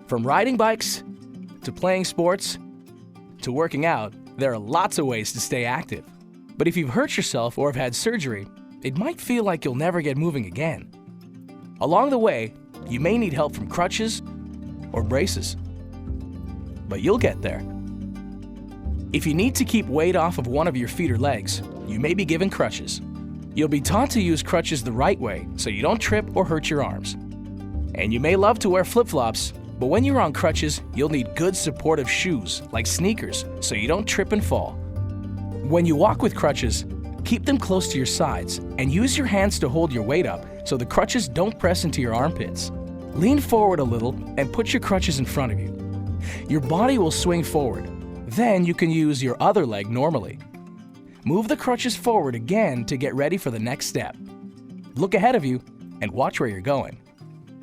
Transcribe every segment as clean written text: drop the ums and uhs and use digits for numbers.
From riding bikes, to playing sports, to working out, there are lots of ways to stay active. But if you've hurt yourself or have had surgery, it might feel like you'll never get moving again. Along the way, you may need help from crutches or braces. But you'll get there. If you need to keep weight off of one of your feet or legs, you may be given crutches. You'll be taught to use crutches the right way so you don't trip or hurt your arms. And you may love to wear flip-flops, but when you're on crutches, you'll need good supportive shoes like sneakers so you don't trip and fall. When you walk with crutches, keep them close to your sides and use your hands to hold your weight up so the crutches don't press into your armpits. Lean forward a little and put your crutches in front of you. Your body will swing forward. Then you can use your other leg normally. Move the crutches forward again to get ready for the next step. Look ahead of you and watch where you're going.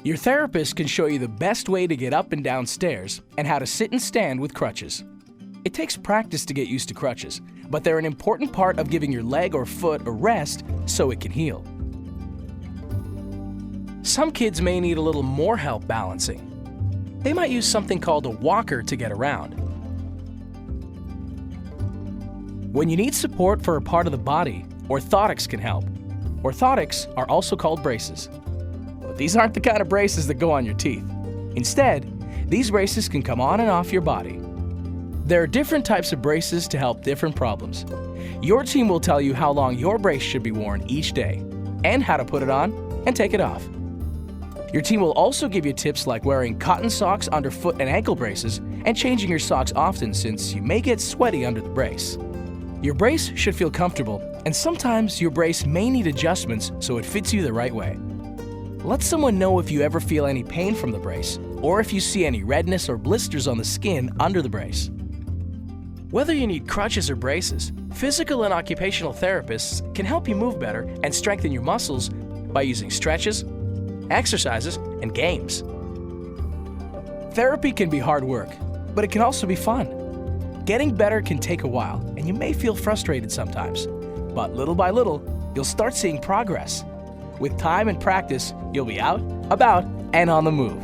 Your therapist can show you the best way to get up and down stairs and how to sit and stand with crutches. It takes practice to get used to crutches, but they're an important part of giving your leg or foot a rest so it can heal. Some kids may need a little more help balancing. They might use something called a walker to get around. When you need support for a part of the body, orthotics can help. Orthotics are also called braces. But these aren't the kind of braces that go on your teeth. Instead, these braces can come on and off your body. There are different types of braces to help different problems. Your team will tell you how long your brace should be worn each day, and how to put it on and take it off. Your team will also give you tips like wearing cotton socks under foot and ankle braces and changing your socks often since you may get sweaty under the brace. Your brace should feel comfortable, and sometimes your brace may need adjustments so it fits you the right way. Let someone know if you ever feel any pain from the brace, or if you see any redness or blisters on the skin under the brace. Whether you need crutches or braces, physical and occupational therapists can help you move better and strengthen your muscles by using stretches, exercises, and games. Therapy can be hard work, but it can also be fun. Getting better can take a while, and you may feel frustrated sometimes. But little by little, you'll start seeing progress. With time and practice, you'll be out, about, and on the move.